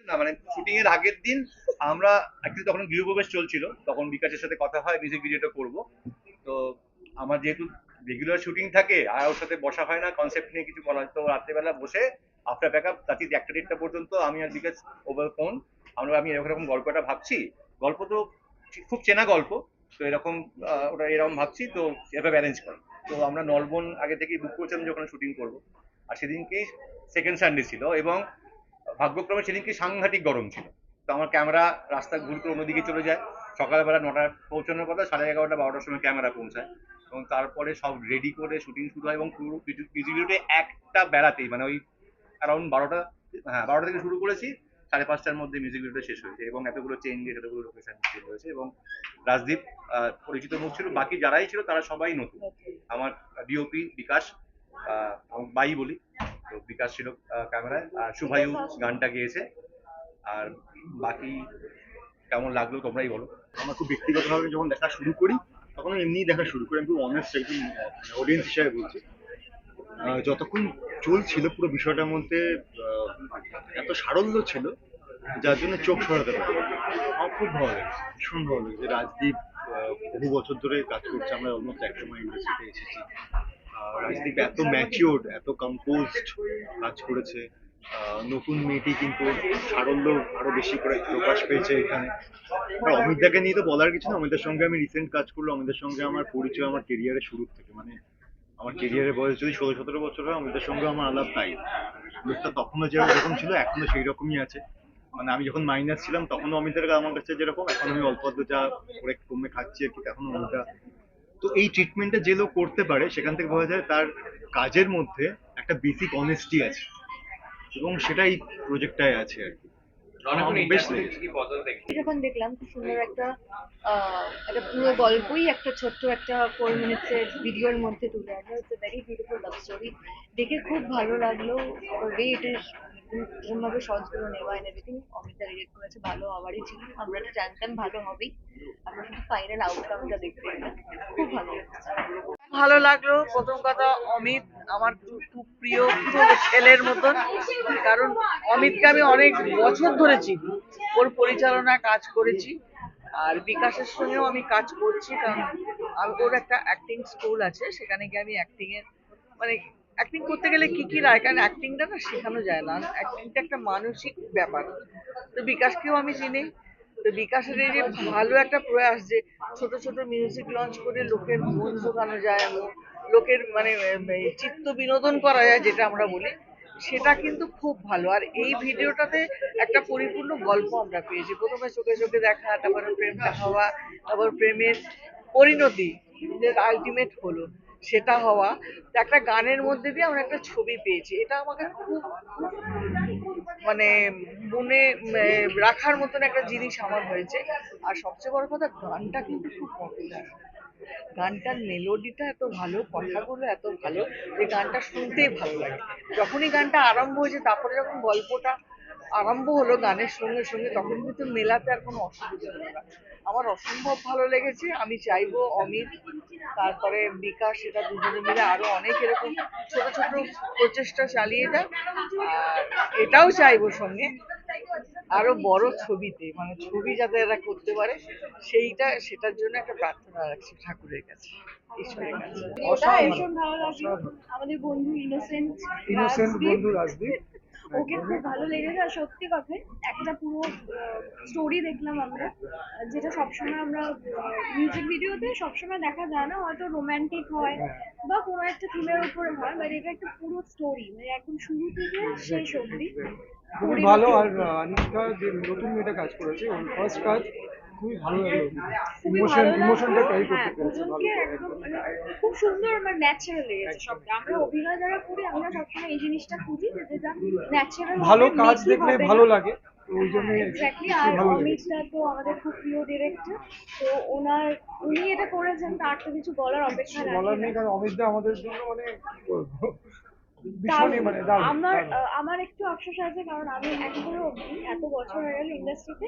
না মানে শুটিং এর আগের দিন আমরা অ্যাকচুয়ালি তখন গৃহপ্রবেশ চলছিল, তখন বিকাশের সাথে কথা হয় মিউজিক ভিডিওটা করব। তো আমার যেহেতু রেগুলার শুটিং থাকে আর ওর সাথে বসা হয় না কনসেপ্ট নিয়ে কিছু বলা, তো রাত্রেবেলা বসে আফটার ব্যাকআপ রাত্রি 1টা 1:30 পর্যন্ত আমি আর বিকাশ ওভার ফোন আমি এরকম গল্পটা ভাবছি। গল্প তো খুব চেনা গল্প, তো এরকম ওটা এরকম ভাবছি, তো এভাবে অ্যারেঞ্জ করি। তো আমরা নলবন আগে থেকেই বুক করেছিলাম যখন শুটিং করব। আর সেদিনকেই সেকেন্ড সানডে ছিল, এবং ভাগ্যক্রমে সেদিনকে সাংঘাতিক গরম ছিল। তো আমার ক্যামেরা রাস্তা ঘুরে করে অন্যদিকে চলে যায়। সকালবেলা 9টায় পৌঁছানোর কথা, 11:30 12টার সময় ক্যামেরা পৌঁছায়, এবং তারপরে সব রেডি করে শুটিং শুরু হয়, এবং পুরো ভিজিবিলিটি একটা বেড়াতেই মানে ওই অ্যারাউন্ড 12টা, হ্যাঁ 12টা থেকে শুরু করেছি, 5:30টার মধ্যে মিউজিক ভিডিওটা শেষ হয়েছে, এবং এতগুলো চেঞ্জ এতগুলো লোকেশন চেঞ্জ হয়েছে। এবং রাজদীপ পরিচিত মুখ ছিল, বাকি যারাই ছিল তারা সবাই নতুন। আমার ডিওপি বিকাশ, বাই বলি, তো বিকাশ ছিল ক্যামেরায়, আর শুভায়ু গানটা গেয়েছে। আর বাকি কেমন লাগলো তোমরাই বলো। আমার খুব ব্যক্তিগতভাবে যখন দেখা শুরু করি তখন আমি এমনিই দেখা শুরু করি, আমি খুব অনেস্ট একদম অডিয়েন্স হিসাবে বলছি। যতক্ষণ চলছিল পুরো বিষয়টার মধ্যে এত সারল্য ছিল যার জন্য চোখ সরাতে পারি। আমার খুব ভালো লেগেছে, ভীষণ ভালো লেগেছে। রাজদীপ বহু বছর ধরে কাজ করছে, আমরা অলমোস্ট একসময় ইন্ডাস্ট্রিতে এসেছি। রাজদীপ এত ম্যাচিওর্ড, এত কম্পোজড কাজ করেছে। নতুন মেয়েটি কিন্তু সারল্য আরো বেশি করে প্রকাশ পেয়েছে এখানে। আর অমিতদাকে নিয়ে তো বলার কিছু না, অমিতার সঙ্গে আমি রিসেন্ট কাজ করলাম, অমিতার সঙ্গে আমার পরিচয় আমার কেরিয়ারের শুরু থেকে, মানে আমার কেরিয়ারের বয়স যদি 16-17 বছর হয়, অমিতার সঙ্গে আমার আলাপ তাই। লোকটা তখনও যেরকম ছিল এখনো সেই রকমই আছে। মানে আমি যখন মাইনাস ছিলাম তখনও অমিতের আমার কাছে যেরকম, এখন আমি অল্প অল্প যা করে কমে খাচ্ছি আর কি, এখনো অমিতা। তো এই ট্রিটমেন্টটা যে লোক করতে পারে সেখান থেকে বোঝা যায় তার কাজের মধ্যে একটা বেসিক অনেস্টি আছে, এবং সেটাই প্রজেক্টটায় আছে আর কি। যখন দেখলাম খুব সুন্দর একটা একটা পুরো গল্পই একটা ছোট্ট একটা 4 মিনিটসের ভিডিওর মধ্যে তুলে আনা, it's very beautiful love story. দেখে খুব ভালো লাগলো। ওয়ে ইট ইজ এরমভাবে শর্টস গুলো নেওয়া এন্ড এভরিথিং। অমিতা ডিরেক্ট করেছে, ভালো হওয়ারই ছিল, আমরা তো জানতাম ভালো হবেই, আমরা শুধু ফাইনাল আউটকামটা দেখতে এলাম। খুব ভালো লেগেছে। ভালো লাগলো। প্রথম কথা, অমিত আমার খুব প্রিয়, পুরো ছেলের মতন। কারণ অমিতকে আমি অনেক বছর ধরে চিনি, ওর পরিচালনা কাজ করেছি, আর বিকাশের সঙ্গেও আমি কাজ করছি। কারণ ওর একটা অ্যাক্টিং স্কুল আছে, সেখানে গিয়ে আমি অ্যাক্টিং এর মানে অ্যাক্টিং করতে গেলে কি কি লাগে, কারণ অ্যাক্টিংটা না শেখানো যায় না, অ্যাক্টিংটা একটা মানসিক ব্যাপার। তো বিকাশকেও আমি চিনি। তো বিকাশের এই যে ভালো একটা প্রয়াস, যে ছোট ছোট মিউজিক লঞ্চ করে লোকের মন জোগানো যায়, লোকের মানে চিত্ত বিনোদন করা যায় যেটা আমরা বলি, সেটা কিন্তু খুব ভালো। আর এই ভিডিওটাতে একটা পরিপূর্ণ গল্প আমরা পেয়েছি। প্রথমে চোখে চোখে দেখা, তারপরে প্রেমটা হওয়া, তারপর প্রেমের পরিণতি যে আলটিমেট হলো সেটা হওয়া, একটা গানের মধ্যে দিয়ে আমরা একটা ছবি পেয়েছি। এটা আমাকে খুব মানে মনে রাখার মতন একটা জিনিস আমার হয়েছে। আর সবচেয়ে বড় কথা, গানটা কিন্তু খুব পপুলার। গানটার মেলোডিটা এত ভালো, কথাগুলো এত ভালো, যে গানটা শুনতেই ভালো লাগে। যখনই গানটা আরম্ভ হয়েছে, তারপরে যখন গল্পটা আরম্ভ হলো গানের সঙ্গে সঙ্গে, তখন কিন্তু মেলাতে আর কোনো অসুবিধা হলো না। আমার অসম্ভব ভালো লেগেছে। আমি চাইবো অমিত, তারপরে বিকাশ, সেটা দুজনে মিলে আরো অনেক এরকম ছোট ছোট প্রচেষ্টা চালিয়ে যাক। আর এটাও চাইবো সঙ্গে আরো বড় ছবিতে, মানে ছবি যাতে এরা করতে পারে, সেটার জন্য একটা প্রার্থনা রাখছি ঠাকুরের কাছে, ঈশ্বরের কাছে। ওটা ভীষণ ভালো লাগলো। আমাদের বন্ধু ইনোসেন্ট বন্ধু রাজদীপ, ওকে খুব ভালো লেগেছে। আর সত্যি কথা, একটা পুরো স্টোরি দেখলাম আমরা, যেটা সবসময় আমরা মিউজিক ভিডিওতে সবসময় দেখা যায় না, হয়তো রোমান্টিক হয় বা কোনো একটা থিমের উপরে হয়, বাট এটা একটা পুরো স্টোরি, মানে একদম শুরু থেকে শেষ অবধি খুবই ভালো। আর আনিকা যে নতুন মেয়েটা কাজ করেছে, ওর ফার্স্ট কাজ খুবই ভালো লাগলো। ইমোশনটা ক্যারি করতে পেরেছে ভালো। একদম মানে খুব সুন্দর, আমার ন্যাচারাল লেগেছে সবটা। আমরা অভিনয় যারা করি, আমরা সবসময় এই জিনিসটা খুঁজি যে যেটা ন্যাচারাল, ভালো কাজ দেখলে ভালো লাগে, তো ওই জন্য এক্স্যাক্টলি। আর অমিতটা তো আমাদের খুব প্রিয় ডিরেক্টর, তো উনি এটা করেছেন, তার তো কিছু বলার অপেক্ষা বলার রাখে নেই, না। কারণ অমিতদা আমাদের জন্য মানে কি বলবো, ভীষণই মানে দারুণ, আমার একটু আফসোস আছে, কারণ আমি এখনো অবধি এত বছর হয়ে গেল ইন্ডাস্ট্রিতে,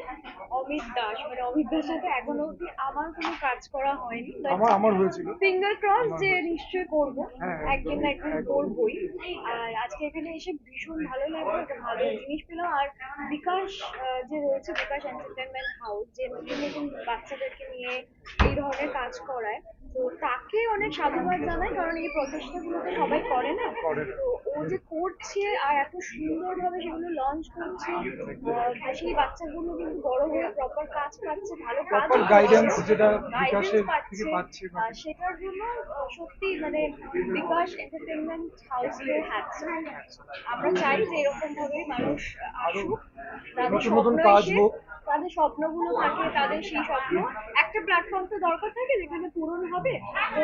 অমিত দার সাথে এখনো অবধি আমার কোনো কাজ করা হয়নি। আমার হয়েছিল। ফিঙ্গার ক্রস যে নিশ্চয়ই করবো, হ্যাঁ, একদিন না একদিন করবোই। আর আজকে এখানে এসে ভীষণ ভালো লাগলো, একটা ভালো জিনিস পেলাম। আর বিকাশ যে রয়েছে, বিকাশ এন্টারটেনমেন্ট হাউস, যে নতুন নতুন বাচ্চাদেরকে নিয়ে এই ধরনের কাজ করায়, তো তাকে অনেক সাধুবাদ জানাই, কারণ এই প্রচেষ্টাগুলো তো সবাই করে না। তো ও যে করছে আর এত সুন্দরভাবে সেগুলো লঞ্চ করছে, সেই বাচ্চাগুলো কিন্তু বড় হয়ে প্রপার কাজ পাচ্ছে, ভালো কাজ প্রপার গাইডেন্স যেটা বিকাশের থেকে পাচ্ছে। সেটার জন্য সত্যি মানে বিকাশ এন্টারটেনমেন্ট হাউসের হ্যাটস। আমরা চাই যে এরকম ভাবে মানুষ আসুক, তাদের নতুন স্বপ্ন নতুন কাজ এসে, হোক। তাদের স্বপ্নগুলো থাকে, তাদের সেই স্বপ্ন একটা প্ল্যাটফর্ম তো দরকার থাকে যেখানে পূরণ হবে। তো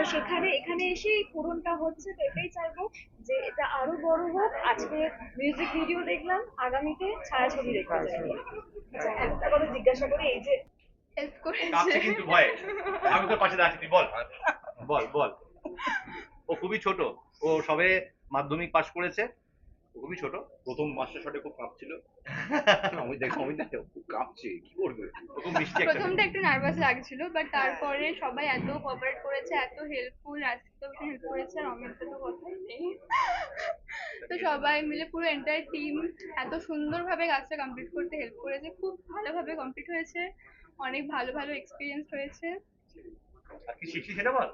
এখানে এসেই পূরণটা হচ্ছে। তো এটাই চাইবো যে এটা আরো বড় হোক। আজকে মিউজিক ভিডিও দেখলাম, আগামীতে ছায়াছবি দেখতে চাই। একটা কথা জিজ্ঞাসা করি, এই যে হেল্প কাঁপছে করেছে কিন্তু ভয়ে। আমি তোর পাশে দাঁড়াচ্ছি, তুই বল বল বল। ও খুবই ছোট, ও সবে মাধ্যমিক পাশ করেছে, ও খুবই ছোট। প্রথম মাস্টার শটে খুব কাঁপছিল। আমি দেখতে খুব কাঁপছে, কি করবে? ও খুব মিষ্টি একটা মেয়ে। প্রথমটা একটু নার্ভাস লাগছিল, বাট তারপরে সবাই এত কোঅপারেট করেছে, এত হেল্পফুল, রাজদীপ হেল্প করেছে, আর অমিতটা তো কথাই নেই। তো সবাই মিলে পুরো এন্টায়ার টিম এত সুন্দরভাবে কাজটা কমপ্লিট করতে হেল্প করেছে, খুব ভালোভাবে কমপ্লিট হয়েছে, অনেক ভালো ভালো এক্সপিরিয়েন্স হয়েছে। আর কি শিখছি সেটা বল।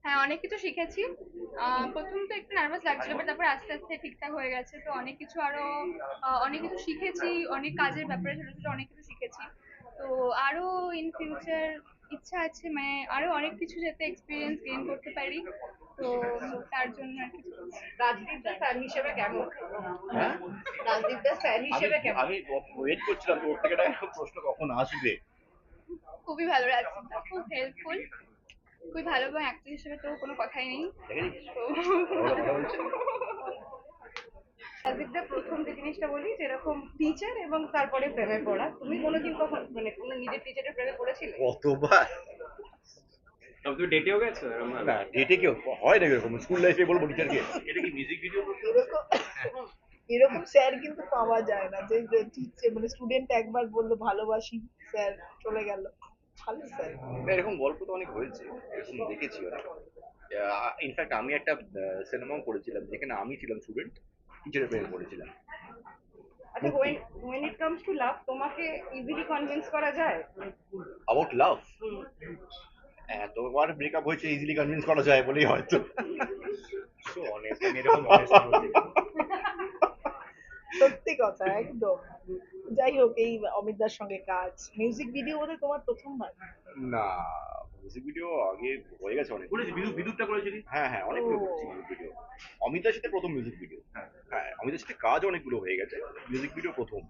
হ্যাঁ, অনেক কিছু শিখেছি। প্রথম তো একটু নার্ভাস লাগছিল, বাট তারপর আস্তে আস্তে ঠিকঠাক হয়ে গেছে। তো অনেক কিছু আরো অনেক কিছু শিখেছি, অনেক কাজের ব্যাপারে ছোট ছোট অনেক কিছু শিখেছি। তো আরো ইন ফিউচার ইচ্ছা আছে, মানে আরো অনেক কিছু যাতে এক্সপিরিয়েন্স গেইন করতে পারি। তো তার জন্য আর কি। রাজদীপ দা ফ্যান হিসেবে কেমন? হ্যাঁ? রাজদীপ দা ফ্যান হিসেবে কেমন? আমি ওয়েট করছিলাম তোর থেকে একটা প্রশ্ন কখন আসবে। খুবই ভালো রাজদীপদা, খুব হেল্পফুল, খুবই ভালো, এবং অ্যাক্টর হিসেবে তো কোনো কথাই নেই। তো রাজদীপদা, প্রথম যে জিনিসটা বলি, যেরকম টিচার এবং তারপরে প্রেমে পড়া, তুমি কোনোদিন কখন মানে কোনো নিজের টিচারের প্রেমে পড়েছিলে? কতবার? তবে তুমি ডেটেও গেছো এরকম ভাবে? না, ডেটে কেউ হয় না এরকম, স্কুল লাইফে বলবো টিচারকে। এটা কি মিউজিক ভিডিও? এরকম স্যার কিন্তু পাওয়া যায় না, যে টিচার মানে স্টুডেন্ট একবার বললো ভালোবাসি, স্যার চলে গেল। ভালো স্যার। না, এরকম গল্প তো অনেক হয়েছে, এরকম দেখেছি অনেক। ইনফ্যাক্ট আমি একটা সিনেমাও করেছিলাম যেখানে আমি ছিলাম স্টুডেন্ট, টিচারের প্রেমে পড়েছিলাম। আচ্ছা, when it comes to love, তোমাকে ইজিলি কনভিন্স করা যায়? অ্যাবাউট লাভ, এতবার ব্রেকআপ হয়েছে, ইজিলি কনভিন্স করা যায় বলেই হয়তো। সো অনেস্ট, আমি এরকম অনেস্ট বলছি। সত্যি কথা একদম। যাই হোক, এই অমিতদার সঙ্গে কাজ, মিউজিক ভিডিও বোধহয় তোমার প্রথমবার? না, মিউজিক ভিডিও আগে হয়ে গেছে অনেক। করেছি, বিদ্যুৎটা করেছিলি। হ্যাঁ, অনেকগুলো করেছি মিউজিক ভিডিও। অমিতার সাথে প্রথম মিউজিক ভিডিও। হ্যাঁ, অমিতার সাথে কাজ অনেকগুলো হয়ে গেছে, মিউজিক ভিডিও প্রথম।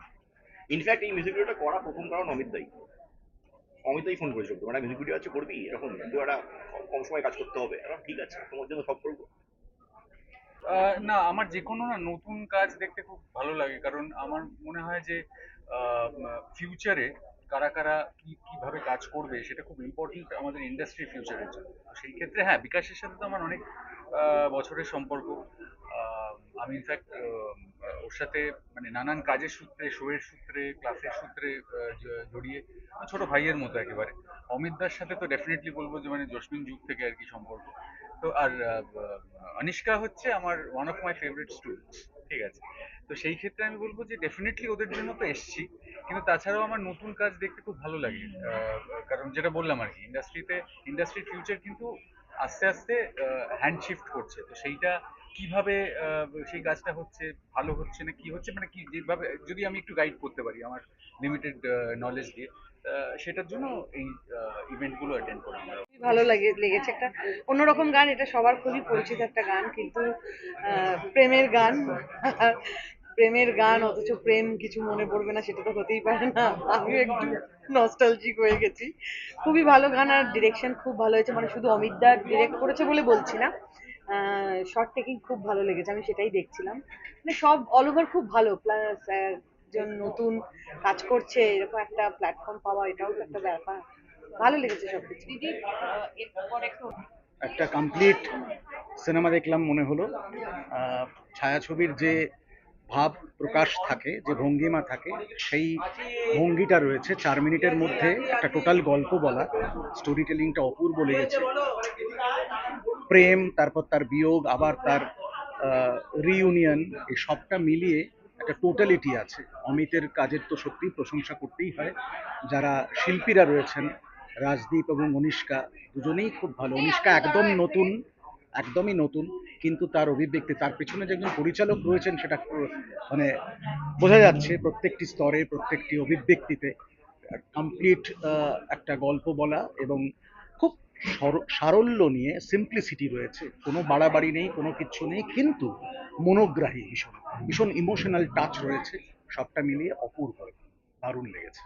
ইনফ্যাক্ট এই মিউজিক ভিডিওটা করা প্রথম কারণ অমিতদাই। অমিতাই ফোন করেছিল, তোমার মিউজিক ভিডিও আছে, করবি? এরকম তো একটা কম সময় কাজ করতে হবে। এখন ঠিক আছে, তোমার জন্য সব করবো। না, আমার যে কোনো না নতুন কাজ দেখতে খুব ভালো লাগে, কারণ আমার মনে হয় যে ফিউচারে কারা কারা কিভাবে কাজ করবে সেটা খুব ইম্পর্টেন্ট আমাদের ইন্ডাস্ট্রি ফিউচারের জন্য। তো সেই ক্ষেত্রে হ্যাঁ, বিকাশের সাথে তো আমার অনেক বছরের সম্পর্ক। আমি ইনফ্যাক্ট ওর সাথে মানে নানান কাজের সূত্রে, শোয়ের সূত্রে, ক্লাসের সূত্রে জড়িয়ে ছোট ভাইয়ের মতো একেবারে। অমিতদার সাথে তো ডেফিনেটলি বলবো যে মানে জসমিন যুগ থেকে আর কি সম্পর্ক। তো আর অনিষ্কা হচ্ছে আমার one of my favourite student, ঠিক আছে। তো সেই ক্ষেত্রে আমি বলবো যে ডেফিনেটলি ওদের জন্য তো এসছি, কিন্তু তাছাড়াও আমার নতুন কাজ দেখতে খুব ভালো লাগে। কারণ যেটা বললাম আর কি, ইন্ডাস্ট্রির ফিউচার কিন্তু আস্তে আস্তে হ্যান্ড শিফট করছে। তো সেইটা কিভাবে সেই কাজটা হচ্ছে, ভালো হচ্ছে না কি হচ্ছে, মানে কি যেভাবে যদি আমি একটু গাইড করতে পারি আমার লিমিটেড নলেজ দিয়ে, সেটার জন্য এই ইভেন্টগুলো অ্যাটেন্ড করা আমার খুবই ভালো লেগেছে। একটা অন্যরকম গান, এটা সবার খুবই পরিচিত একটা গান, কিন্তু প্রেমের গান। প্রেমের গান, অথচ প্রেম কিছু মনে পড়বে না, সেটা তো হতেই পারে না। আমিও একটু নস্টালজিক হয়ে গেছি। খুবই ভালো গান, আর ডিরেকশন খুব ভালো হয়েছে, মানে শুধু অমিতদা ডিরেক্ট করেছে বলে বলছি না, শর্ট টেকিং খুব ভালো লেগেছে, আমি সেটাই দেখছিলাম। মানে সব অল ওভার খুব ভালো। প্লাস একজন নতুন কাজ করছে, এরকম একটা প্ল্যাটফর্ম পাওয়া, এটাও তো একটা ব্যাপার। ভালো লেগেছে সবকিছু। দিদি, এরপর একটু একটা কমপ্লিট সিনেমা দেখলাম মনে হলো ছায়াছবির যে ভাব প্রকাশ থাকে, যে ভঙ্গিমা থাকে, সেই ভঙ্গিটা রয়েছে 4 মিনিটের মধ্যে একটা টোটাল গল্প বলা। স্টোরি টেলিংটা অপূর্ব লেগেছে। প্রেম, তারপর তার বিয়োগ, আবার তার রিইউনিয়ন, এই সবটা মিলিয়ে একটা টোটালিটি আছে। অমিতের কাজের তো সত্যিই প্রশংসা করতেই হয়। যারা শিল্পীরা রয়েছেন, রাজদীপ এবং অনুষ্কা দুজনেই খুব ভালো। অনুষ্কা একদমই নতুন, কিন্তু তার অভিব্যক্তি, তার পেছনে যে একজন পরিচালক রয়েছেন সেটা মানে বোঝা যাচ্ছে প্রত্যেকটি স্তরে, প্রত্যেকটি অভিব্যক্তিতে কমপ্লিট একটা গল্প বলা, এবং খুব সারল্য নিয়ে সিম্পলিসিটি রয়েছে, কোনো বাড়াবাড়ি নেই, কোনো কিচ্ছু নেই, কিন্তু মনোগ্রাহী, ভীষণ ভীষণ ইমোশনাল টাচ রয়েছে। সবটা মিলিয়ে অপূর্ব, দারুণ লেগেছে।